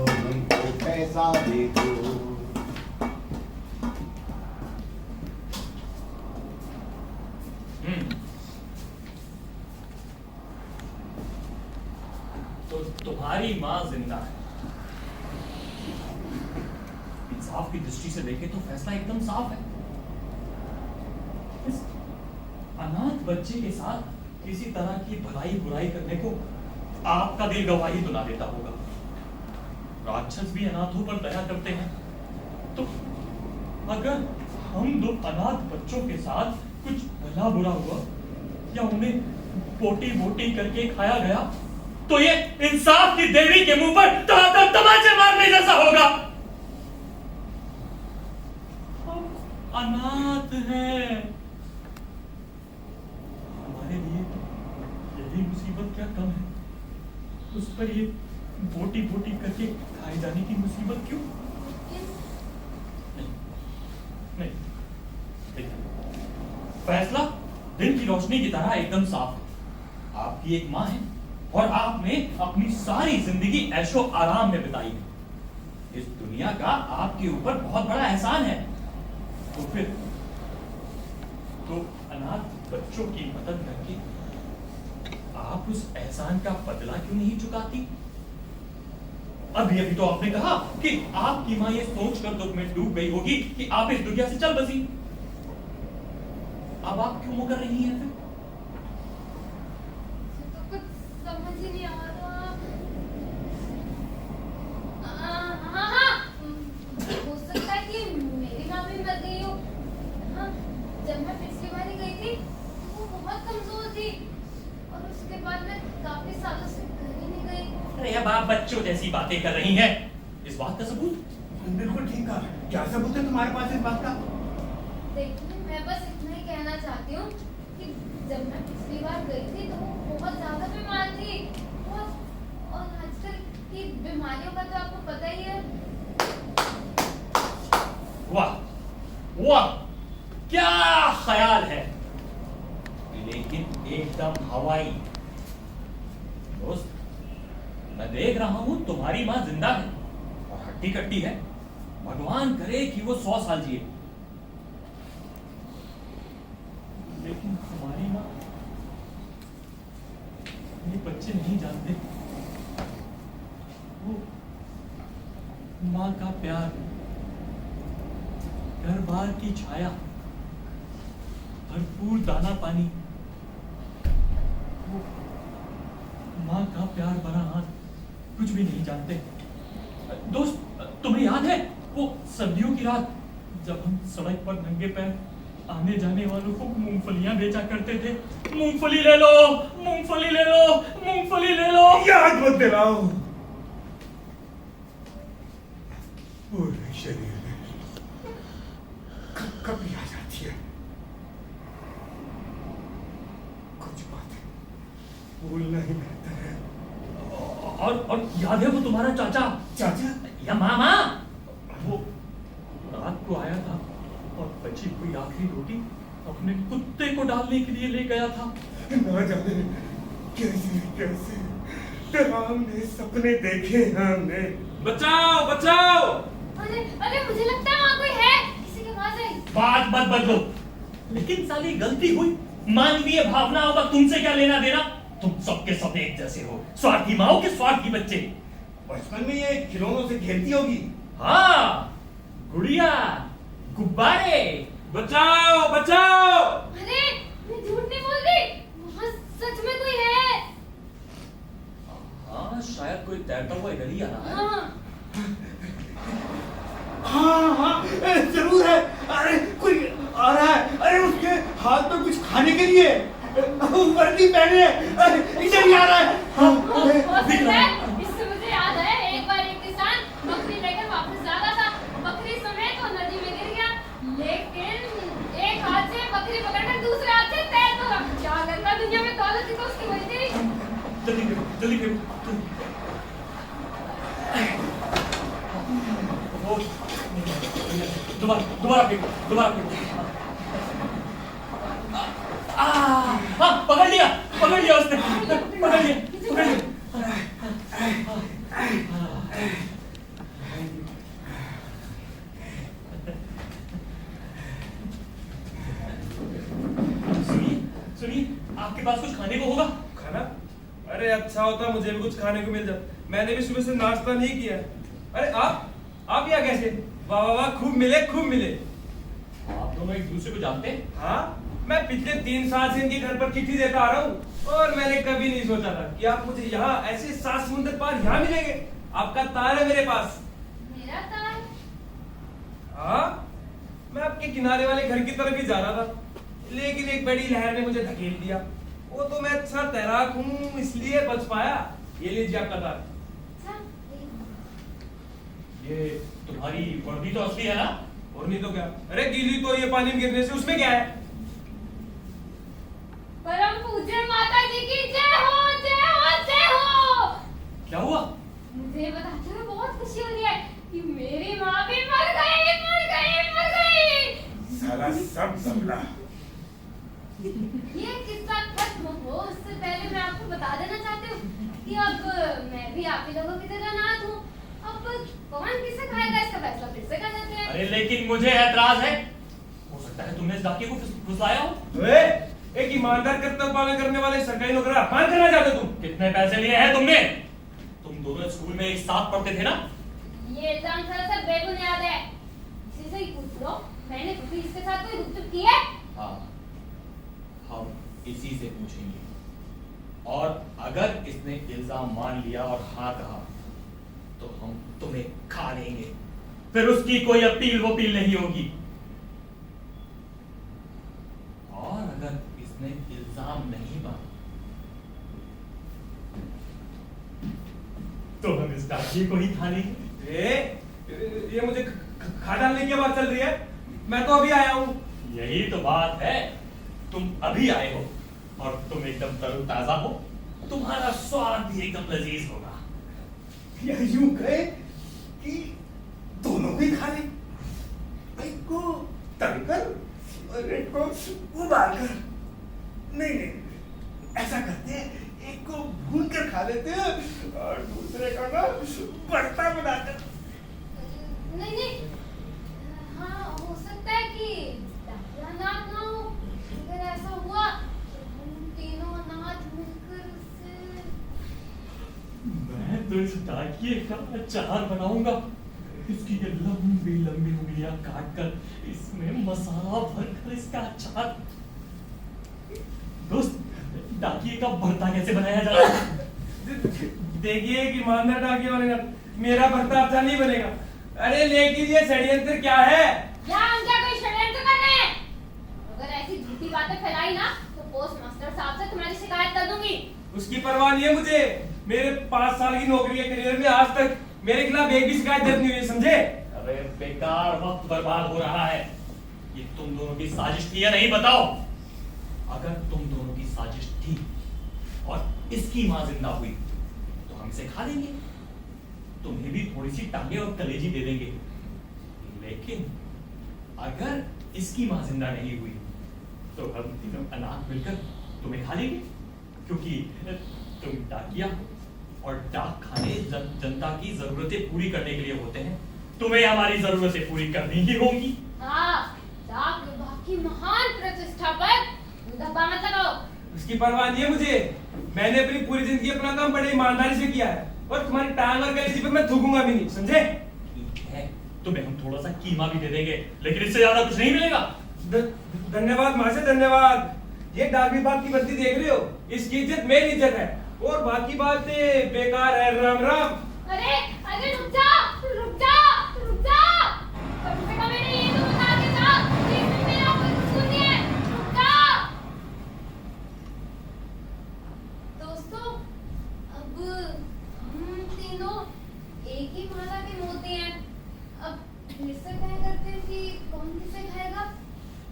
हमको पैसा दे दो तो तुम्हारी माँ जिंदा है इंसाफ की दृष्टि से देखें तो फैसला एकदम साफ है इस अनाथ बच्चे के साथ किसी तरह की भलाई बुराई करने को आपका दिल गवाही तो ना देता होगा राक्षस भी अनाथों पर दया करते हैं तो अगर हम 2 अनाथ बच्चों के साथ कुछ भला बुरा हुआ या उन्हें पोटी बोटी करके खाया गया तो ये इंसाफ की देवी के मुंह पर तमाचे मारने जैसा होगा हम अनाथ हैं हमारे लिए यही मुसीबत क्या कम है उस पर ये बोटी बोटी करके खाए जाने की मुसीबत क्यों नहीं फैसला दिन की रोशनी की तरह एकदम साफ है आपकी एक माँ है और आपने अपनी सारी जिंदगी ऐशो आराम में बिताई है इस दुनिया का आपके ऊपर बहुत बड़ा एहसान है तो फिर तो अनाथ बच्चों की मदद करके आप उस एहसान का बदला क्यों नहीं चुकाती अभी अभी तो आपने कहा कि आपकी मां ये सोचकर दुख में डूब गई होगी कि आप इस दुनिया से चल बसी अब आप क्यों मुकर रही हैं फिर तो कुछ समझ ही नहीं आ रहा हाँ हो सकता है कि मेरी माँ भी मर गई हो हाँ जब मैं पिछली बार गई थी वो बहुत कमजोर थी और उसके बाद मैं काफी सालों से अरे अब आप बच्चों जैसी बातें कर रही हैं। इस बात का सबूत? बिल्कुल ठीक कहा। क्या सबूत है तुम्हारे पास इस बात का? देखिए, मैं बस इतना ही कहना चाहती हूँ कि जब मैं पिछली बार गई थी तो वो बहुत ज्यादा बीमार थी। और आजकल की बीमारियों का तो आपको पता ही है। वाह वाह, क्या ख्याल है, लेकिन एकदम हवाई। दोस्त, मैं देख रहा हूं तुम्हारी माँ जिंदा है और हट्टी कट्टी है। भगवान करे कि वो 100 साल जिए। लेकिन हमारी माँ, ये बच्चे नहीं जानते वो माँ का प्यार, घर बार की छाया, भरपूर दाना पानी, वो माँ का प्यार भरा हाथ कुछ भी नहीं जानते। दोस्त, तुम्हें याद है वो सर्दियों की रात जब हम सड़क पर नंगे पैर आने जाने वालों को मूंगफलियां बेचा करते थे? मूंगफली ले लो, मूंगफली ले लो, मूंगफली ले लो। याद मत दिलाओ। पूरे शरीर में कभी आ जाती है। कुछ बातें भूलना ही बेहतर है। और याद है वो तुम्हारा चाचा? चाचा? या मामा, वो रात को आया था और बची हुई आखिरी रोटी अपने कुत्ते को डालने के लिए ले गया था। ना जाने कैसे कैसे डरावने सपने देखे हमने। बचाओ बचाओ। अरे अरे, मुझे लगता है वहाँ कोई है, किसी के पास है। बात मत बदलो। लेकिन साली गलती हुई, मानवीय भावनाओं का तुमसे क्या लेना देना? तुम सबके सब एक जैसे हो, स्वार्थी माओ के स्वार्थी बच्चे। बचपन में ये खिलौनों से खेलती होगी। हाँ, गुड़िया, गुब्बारे। बचाओ बचाओ। अरे, मैं झूठ नहीं बोल रही, वहाँ सच में कोई है। हाँ, शायद कोई तैरता हुआ इधर ही आ रहा है। हाँ हाँ, जरूर है। अरे कोई आ रहा है। अरे उसके हाथ में कुछ खाने के लिए वर्दी पहने है। इधर ही आ रहा है। इससे मुझे याद है, एक बार एक किसान बकरी लेकर वापस जा रहा था। बकरी समेत वो नदी में गिर गया, लेकिन एक हाथ से बकरी पकड़कर दूसरे हाथ से तैर तो रहा। क्या गंदा दुनिया में दौलत थी तो उसकी वजह थी। जल्दी करो, जल्दी करो। दोबारा फेंको, दोबारा फेंको। हाँ, पकड़ लिया उसने, पकड़ लिया। सुनिए, आपके पास कुछ खाने को होगा? खाना? अरे अच्छा होता मुझे भी कुछ खाने को मिल जाता। मैंने भी सुबह से नाश्ता नहीं किया। अरे आप यहाँ कैसे? वाह वाह वाह, खूब मिले खूब मिले। आप दोनों एक दूसरे को जानते हैं? हाँ, मैं पिछले 3 साल से इनके घर पर चिट्ठी देता आ रहा हूँ और मैंने कभी नहीं सोचा था कि आप मुझे यहाँ ऐसे 7 समुंदर पार यहाँ मिलेंगे। आपका तार है मेरे पास। मेरा तार? हाँ, मैं आपके किनारे वाले घर की तरफ ही जा रहा था, लेकिन एक बड़ी लहर ने मुझे धकेल दिया। वो तो मैं अच्छा तैराक हूँ इसलिए बच पाया। ये लीजिए आपका तार। ये तुम्हारी वर्दी तो असली है ना? और नहीं तो क्या? अरे गीली तो ये पानी में गिरने से, उसमें क्या है? परम पूज्य माता जी की जय हो, जय हो, जय हो। क्या हुआ? मुझे बताते हुए बहुत खुशी हो रही है कि मेरी माँ भी मर गई, मर गई, मर गई। साला सब सबला। ये किस्सा खत्म हो उससे पहले मैं आपको बता देना चाहती हूँ कि अब मैं भी आप ही लोगों की तरह अनाथ हूँ। अब कौन किसे खाएगा इसका फैसला फिर से कर देते हैं। अरे लेकिन मुझे ऐतराज है। हो सकता है तुमने इस डाकिये को फुसलाया हो। एक ईमानदार कर्तव्य पालन करने वाले सरकारी नौकर अपमान करना चाहते तुम? कितने पैसे लिए हैं तुमने? तुम दोनों स्कूल में एक साथ पढ़ते थे ना? ये इल्जाम सरासर बेबुनियाद है। इसी से ही पूछ लो, मैंने कभी इसके साथ कोई गुफ्तगू की है? हाँ, हम इसी से पूछेंगे। और अगर इसने इल्जाम मान लिया और हाँ कहा तो हम तुम्हें खा लेंगे। फिर उसकी कोई अपील वपील नहीं होगी। और अगर इसने इल्जाम नहीं माना इस डाकिए को ही खा लेंगे। ये मुझे खा डालने की बात चल रही है। मैं तो अभी आया हूँ। यही तो बात है, तुम अभी आए हो और तुम एकदम तरोताजा हो, तुम्हारा स्वाद भी एकदम लजीज होगा। या यूं कहे कि दोनों भी खा ले, एक को तलकर और एक को उबाल कर। नहीं, ऐसा करते हैं, एक को भून कर खा लेते हैं और दूसरे का ना भरता बनाकर। नहीं, हाँ हो सकता है कि डाकिया नाक ना हो। अगर ऐसा हुआ तो हम तीनों अनाथ मिलकर उससे। मैं तो इस डाकिए का अचार बनाऊंगा, इसकी ये लंबी लंबी उंगलियां काटकर इसमें मसाला भरकर इसका अचार। दोस्त, डाकिए का भरता कैसे बनाया जाता है? देखिए कि ईमानदार डाकिया बनेगा, मेरा भरता अच्छा नहीं बनेगा। अरे लेकिन ये षड्यंत्र क्या है? यहाँ हम क्या कोई षड्यंत्र कर रहे हैं? अगर ऐसी झूठी बातें फैलाई ना तो पोस्ट मास्टर साहब से तुम्हारी शिकायत कर दूंगी। उसकी परवाह नहीं है मुझे। मेरे 5 साल की नौकरी के करियर में आज तक मेरे खिलाफ एक भी शिकायत दर्ज नहीं हुई, समझे? अरे बेकार वक्त बर्बाद हो रहा है। ये तुम दोनों की साजिश थी या नहीं बताओ? अगर तुम दोनों की साजिश थी और इसकी मां जिंदा हुई तो हम इसे खा लेंगे, तुम्हें भी थोड़ी सी टांगे और कलेजी दे देंगे। लेकिन अगर इसकी मां जिंदा नहीं हुई तो हम तीनों अनाथ मिलकर तुम्हें खा लेंगे, क्योंकि तुम डाकिया और डाक खाने जनता की जरूरतें पूरी करने के लिए होते हैं। तुम्हें हमारी जरूरतें पूरी करनी ही होंगी। हाँ, डाक विभाग की महान प्रतिष्ठा पर धब्बा मत लगाओ। उसकी परवाह नहीं है मुझे। मैंने अपनी पूरी जिंदगी अपना काम बड़े ईमानदारी से किया है और तुम्हारी टांग और कलेजी पर मैं थूकूंगा भी नहीं, समझे? ठीक है, तुम्हें हम थोड़ा सा कीमा भी दे देंगे, लेकिन इससे ज्यादा कुछ नहीं मिलेगा। धन्यवाद महाशय, धन्यवाद। ये डाक विभाग की वर्दी देख रहे हो, इसकी इज्जत मेरी इज्जत है और बाकी बातें बेकार है। राम राम। अरे रुक जा, रुक जा, रुक जा। कम से कम मैंने ये तो बता देता कि इसमें मेरा कोई कसूर नहीं है। रुक जा। दोस्तों, अब हम तीनों एक ही माला के मोती हैं। अब फिर से तय करते हैं कि कौन किसे खाएगा।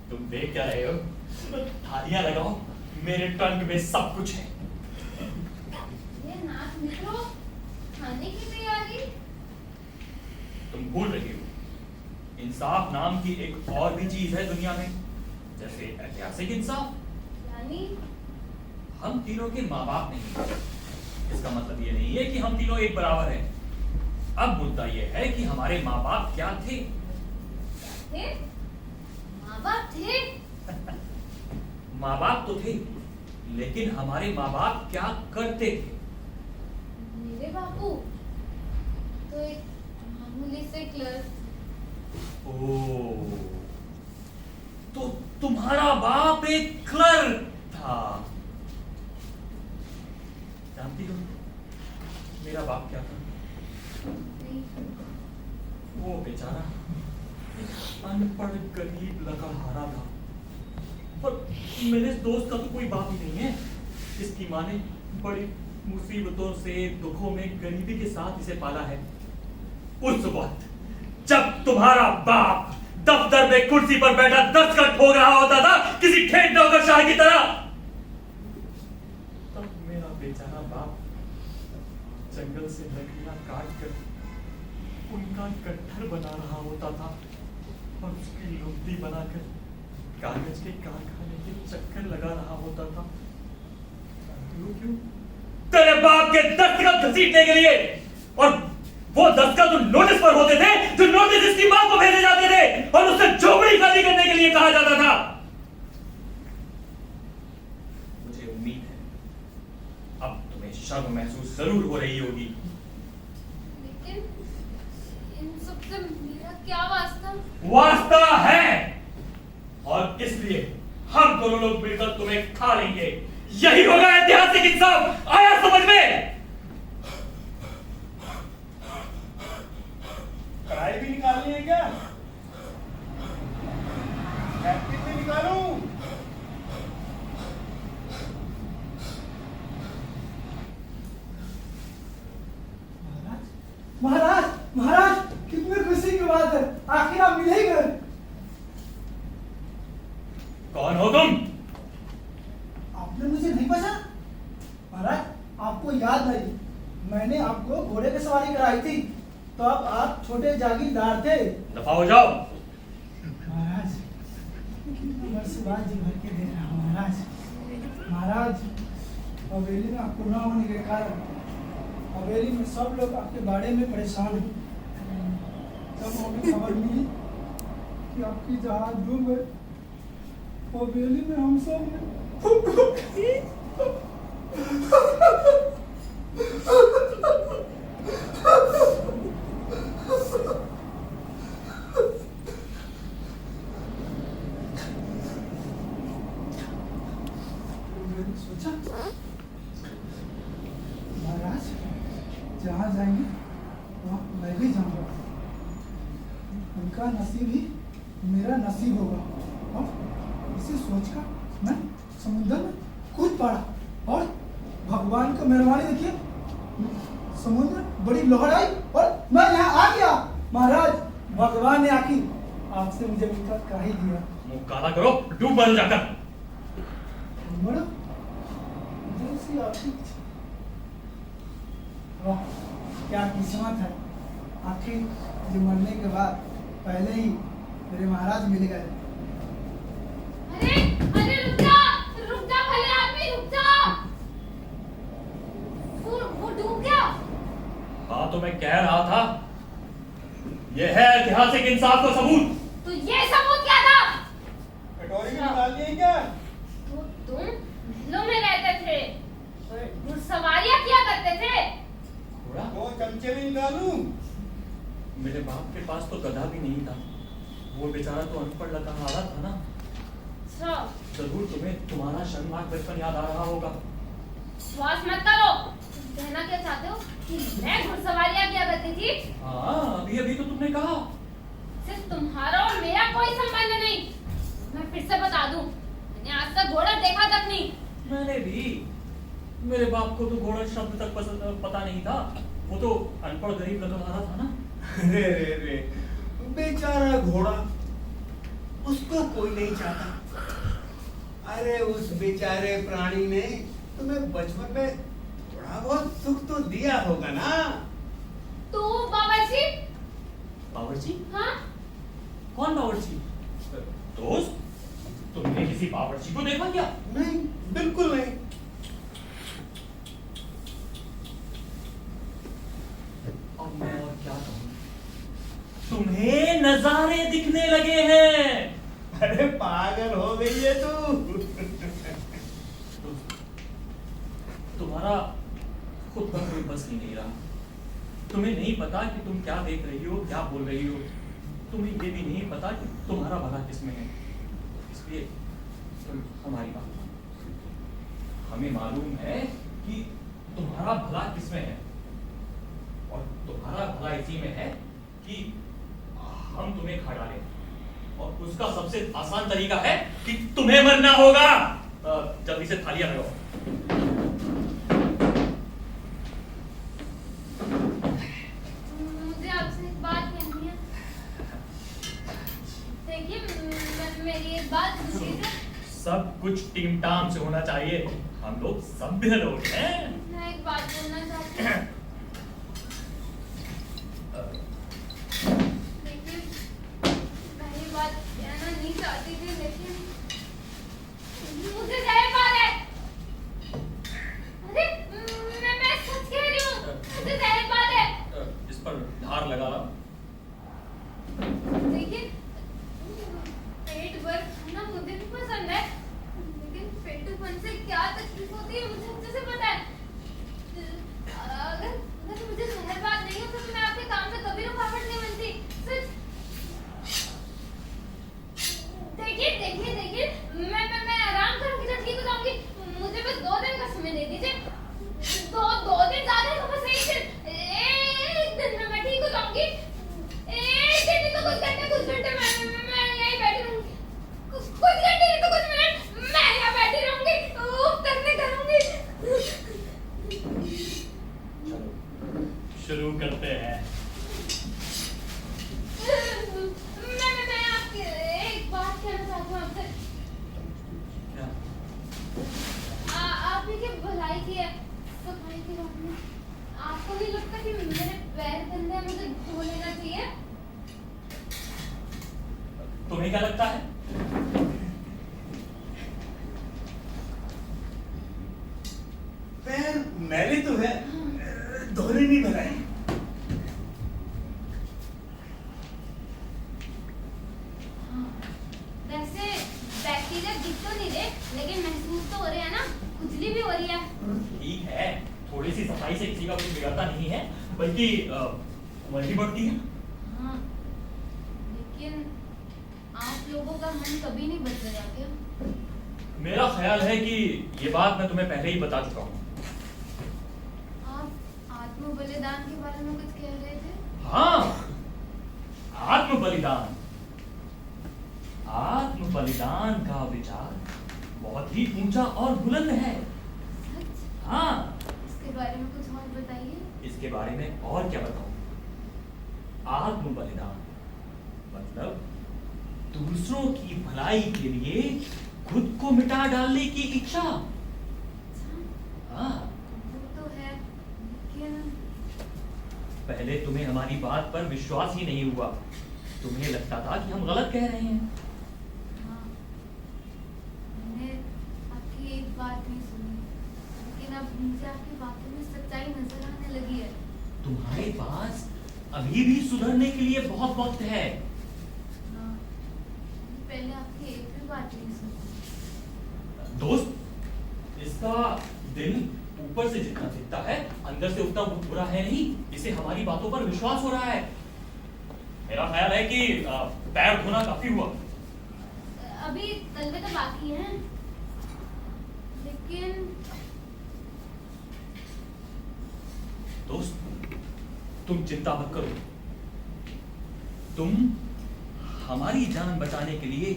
तुम देख क्या रहे हो? थालियां लगाओ, मेरे ट्रंक में सब कुछ है। ये नाच मित्रों, खाने की तैयारी। तुम भूल रही हो, इंसाफ नाम की एक और भी चीज है दुनिया में, जैसे ऐतिहासिक इंसाफ। यानी हम तीनों के माँ बाप नहीं, इसका मतलब ये नहीं है कि हम तीनों एक बराबर हैं। अब मुद्दा ये है कि हमारे माँ बाप क्या थे। थे? माँ बाप थे? माँ बाप तो थे, लेकिन हमारे माँ बाप क्या करते थे? मेरे बापू तो एक मामूली से क्लर्क। ओह, तो तुम्हारा बाप एक क्लर्क था। जानती हो मेरा बाप क्या था? नहीं। वो बेचारा अनपढ़ गरीब लकड़हारा था। और मेरे दोस्त का तो कोई बाप ही नहीं है। इसकी माँ ने बड़ी मुसीबतों से, दुखों में, गरीबी के साथ इसे पाला है। उस वक्त जब तुम्हारा बाप दफ्तर में कुर्सी पर बैठा दस्तखत ठोक रहा होता था किसी ठेठ नौकरशाह की तरह, तब मेरा बेचारा बाप जंगल से लकड़ियां काट कर उनका गट्ठर बना रहा होता था और उसकी लुगदी बनाकर कागज के कारखाने के चक्कर लगा रहा होता था। क्यों? तेरे बाप के दस्तखत घसीटने के लिए। और वो दस्तखत उन नोटिस पर होते थे जो नोटिस इसकी मां को भेजे जाते थे और उससे झोपड़ी खाली करने के लिए कहा जाता था। मुझे उम्मीद है अब तुम्हें शर्म महसूस जरूर हो रही होगी। लेकिन इन सबसे मेरा क्या वास्ता? वास्ता है, और इसलिए हम दोनों लोग मिलकर तुम्हें खा लेंगे। यही होगा ऐतिहासिक इंसाफ। आया समझ में? कढ़ाई भी निकालनी है क्या? नैपकिन भी निकालूं? महाराज, महाराज महाराज कितनी खुशी की बात है, आखिर आप मिल ही गए। कौन हो तुम? आपने मुझे नहीं पहचाना? महाराज आपको याद नहीं, मैंने आपको घोड़े पे सवारी कराई थी, तो अब आप छोटे जागीरदार थे। दफा हो जाओ। महाराज कितने वर्ष बाद जी भर के देख रहा हूँ महाराज। महाराज हवेली में आपको न होने के कारण हवेली में सब लोग आपके बारे में परेशान हैं। जब हमें खबर मिली कि आपकी जहाज डूब गई, हवेली में हम सब सोचा महाराज जहाँ जाएंगे वहाँ मैं भी जाऊँगा, उनका नसीब ही मेरा नसीब होगा। और इसे सोचकर मैं समुद्र में कूद पड़ा और भगवान का मेहरबानी देखिए, समुद्र बड़ी लहर आई और मैं यहाँ आ गया। महाराज भगवान ने आखिर आपसे मुझे मिलकर कह ही दिया। मुंह काला करो, डूब मरो जाकर। मरो जैसी आपकी वाह क्या किस्मत है, आखिर जो मरने के बाद पहले ही मेरे महाराज मिल गए। अरे अरे रुक जा भले आदमी, रुक जा। वो डूब गया। हाँ तो मैं कह रहा था, यह है ऐतिहासिक इंसाफ का सबूत। तो ये सबूत क्या था? कटोरी में डाल दिए क्या? तो तुम महलों में रहते थे और घुड़सवारियां किया करते थे। घोड़ा? दो चमचे में निकालूं? मेरे बाप के पास तो गधा भी नहीं था, वो बेचारा तो अनपढ़ लगा हारा था ना। अच्छा, जरूर तुम्हें तुम्हारा शर्मनाक बचपन याद आ रहा होगा। श्वास मत करो। कहना क्या चाहते हो कि मैं घुड़सवारियां किया करती थी? हाँ अभी अभी तो तुमने कहा। सिर्फ तुम्हारा और मेरा कोई संबंध नहीं। मैं फिर से बता दूं, मैंने आज तक घोड़ा देखा तक नहीं। मैंने भी, मेरे बाप को तो घोड़ा शब्द तक पता नहीं था, वो तो अनपढ़ गरीब लगा रहा था ना। रे रे रे बेचारा घोड़ा, उसको कोई नहीं चाहता। अरे उस बेचारे प्राणी ने तुम्हें बचपन में थोड़ा बहुत सुख तो दिया होगा ना। तो बावर्ची? बावर्ची? हाँ? कौन बावर्ची? दोस्त, तुमने किसी बावर्ची को देखा क्या? नहीं, बिल्कुल नहीं। अब मैं और क्या कहूँ? तुम्हें नजारे दिखने लगे हैं। अरे पागल हो गई है तू। तुम्हारा खुद का कोई बस ही नहीं रहा। तुम्हें नहीं पता कि तुम क्या देख रही हो, क्या बोल रही हो। तुम्हें ये भी नहीं पता कि तुम्हारा भला किसमें है। इसलिए तुम हमारी बात मानो। हमें मालूम है कि तुम्हारा भला किसमें है, और तुम्हारा भला इसी में है कि हम तुम्हें खा डालें। और उसका सबसे आसान तरीका है कि तुम्हें मरना होगा। जल्दी से थालियां लगाओ। मुझे आपसे एक बात कहनी है। देखिए, मेरी एक बात सुनिए। सब कुछ टीम टाम से होना चाहिए। हम लोग सभ्य लोग हैं। मैं एक बात बोलना चाहती हूँ। देखिए, पहली बात कहना नहीं चाहती थी, लेकिन मुझे जहरबाद है। अरे मैं सच कह रही हूँ, मुझे जहरबाद है। इस पर धार लगा ला। देखिए, पेट भर खाना मुझे भी पसंद है, लेकिन पेटूपन से क्या तकलीफ होती है मुझे अच्छे से पता है। अगर मुझे जहरबाद नहीं होता तो मैं आपके काम में कभी रुकावट नहीं बनती। सच। देखिए, मैं आराम करूंगी तो ठीक हो जाऊंगी। मुझे बस 2 दिन का समय दे दीजिए। दो दिन ज्यादा है तो बस एक दिन में मैं ठीक हो जाऊंगी। शुरू करते हैं। मैं आपकी एक बात कहना चाहती हूँ आपसे। क्या? आप ही की भलाई की है, सफाई की बात में आपको नहीं लगता कि मेरे पैर गंदे हैं, मुझे धो लेना चाहिए? तुम्हें क्या लगता है? पैर मैले तो है, धोने नहीं बनाए। हाँ, वैसे बैक्टीरिया दिख तो नहीं रहे, लेकिन महसूस तो हो रहे हैं ना, खुजली भी हो रही है। ठीक है, थोड़ी सी सफाई से किसी का कुछ बिगड़ता नहीं है, बल्कि उम्र भी बढ़ती है। हाँ, लेकिन आप लोगों का मन कभी नहीं बदलेगा क्या? मेरा ख्याल है कि ये बात मैं तुम्हें पहले ही बता चुका हूँ। आप आत्म बलिदान के बारे में कुछ कह रहे थे? हाँ, आत्म बलिदान। आत्म बलिदान का विचार बहुत ही ऊंचा और बुलंद है। सच? हाँ, इसके बारे में कुछ और बताइए। इसके बारे में और क्या बताऊं? आत्म बलिदान मतलब दूसरों की भलाई के लिए खुद को मिटा डालने की इच्छा। अच्छा, हाँ, वो तो है, लेकिन पहले तुम्हें हमारी बात पर विश्वास ही नहीं हुआ। तुम्हें लगता था कि हम गलत कह रहे हैं। हाँ, मैंने आपकी एक बात नहीं सुनी, लेकिन अब मुझे आपकी बातों में सच्चाई नजर आने लगी है। तुम्हारे पास अभी भी सुधरने के लिए बहुत वक्त है। हाँ, पहले आपकी एक भी बात नहीं सुनी। दोस्त, इसका दिल ऊपर से जितना दिखता है अंदर से उतना बुरा है नहीं। इसे हमारी बातों पर विश्वास हो रहा है। मेरा ख्याल है कि पैर धोना काफी हुआ। अभी तलवे तो बाकी हैं, लेकिन दोस्त, तुम चिंता मत करो। तुम हमारी जान बचाने के लिए,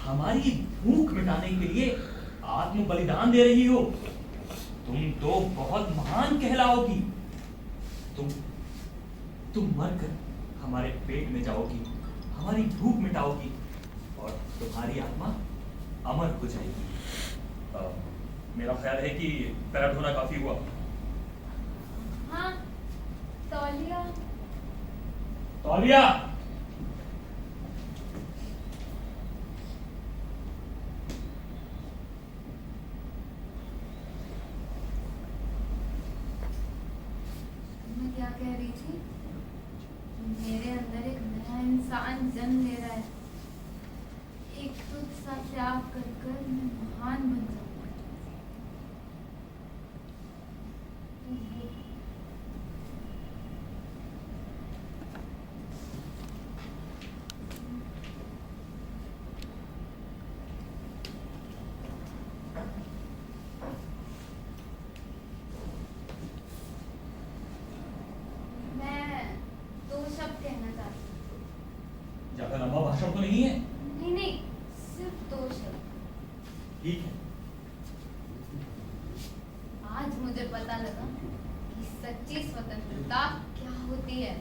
हमारी भूख मिटाने के लिए आत्म बलिदान दे रही हो। तुम तो बहुत महान कहलाओगी। तुम मरकर हमारे पेट में जाओगी, हमारी भूख मिटाओगी और तुम्हारी आत्मा अमर हो जाएगी। मेरा ख्याल है कि पैर धोना काफी हुआ। हाँ, तौलिया। तौलिया, मैं क्या कह रही थी? मेरे अंदर एक नया इंसान जन्म ले रहा है। एक तुच्छ सा त्याग कर कर मैं महान बन जाऊंगा। मैं दो शब्द कहना चाहती हूँ। ज्यादा लंबा भाषण तो नहीं है। नहीं नहीं, सिर्फ दो शब्द। ठीक है। आज मुझे पता लगा कि सच्ची स्वतंत्रता क्या होती है।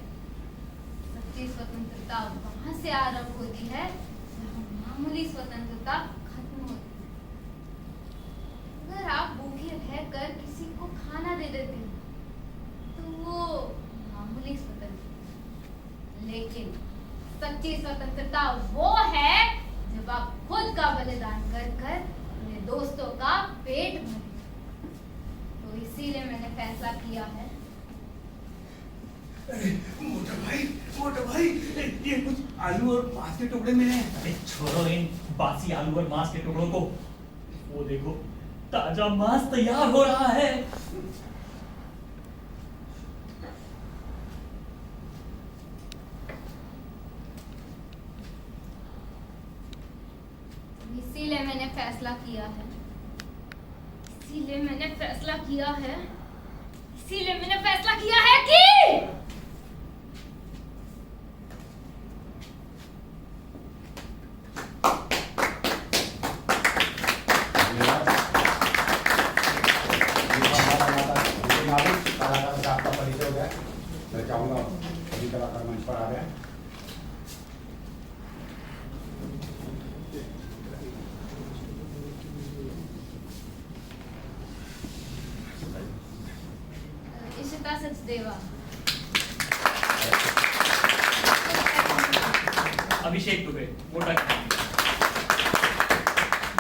सच्ची स्वतंत्रता वहां से आरंभ होती है जहां मामूली स्वतंत्रता खत्म होती है। अगर आप भूखे रहकर किसी को खाना दे देते हैं तो वो मामूली स्वतंत्रता, लेकिन सच्ची स्वतंत्रता वो है जब आप खुद का बलिदान कर कर अपने दोस्तों का पेट भरें। तो इसीलिए मैंने फैसला किया है। अरे मोटा भाई, ये कुछ आलू और मांस के टुकड़े मिले हैं। अरे छोड़ो इन बासी आलू और मांस के टुकड़ों को। वो देखो, ताजा मांस तैयार हो रहा है। इसीलिए मैंने फैसला किया है। इसीलिए मैंने फैसला किया है। इसीलिए मैंने फैसला किया है कि आपका परिचय हो गया। है, मैं चाहूँगा सभी कलाकार मंच पर आ रहे हैं। इशिता सचदेवा। अभिषेक दुबे, मोटा खिलाड़ी।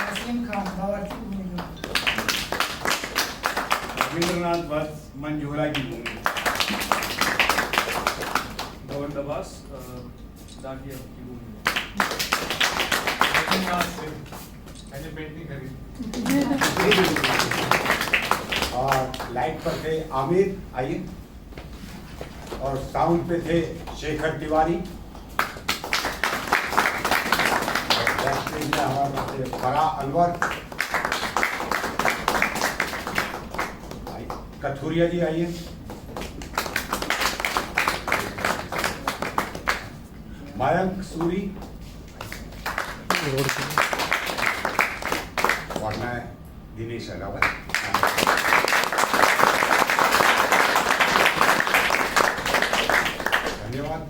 नसीम खान, बावर्ची भूमि। रविंद्रनाथ बस मंजूरा की भूमि। गोविंद अब्बास डाकिया की भूमि। मैंने पेंटिंग खरीदी। और लाइट पर थे आमिर, आइए। और साउंड पे थे शेखर तिवारी। और बैकस्टेज में हमारे पास थे फराह अलवर। कथुरिया जी आइए। मयंक सूरी। और मैं दिनेश अलावा। धन्यवाद।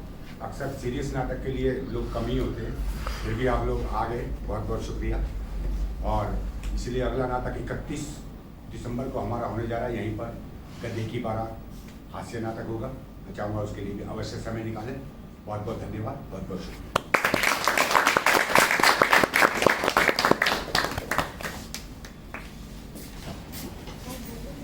अक्सर सीरियस नाटक के लिए लोग कम ही होते हैं, फिर भी आप लोग आ गए, बहुत बहुत शुक्रिया। और इसलिए अगला नाटक 31 दिसंबर को हमारा होने जा रहा है यहीं पर, गद्दे की बारात हास्य नाटक होगा। मैं चाहूँगा उसके लिए भी अवश्य समय निकालें। बहुत बहुत धन्यवाद, बहुत बहुत शुक्रिया।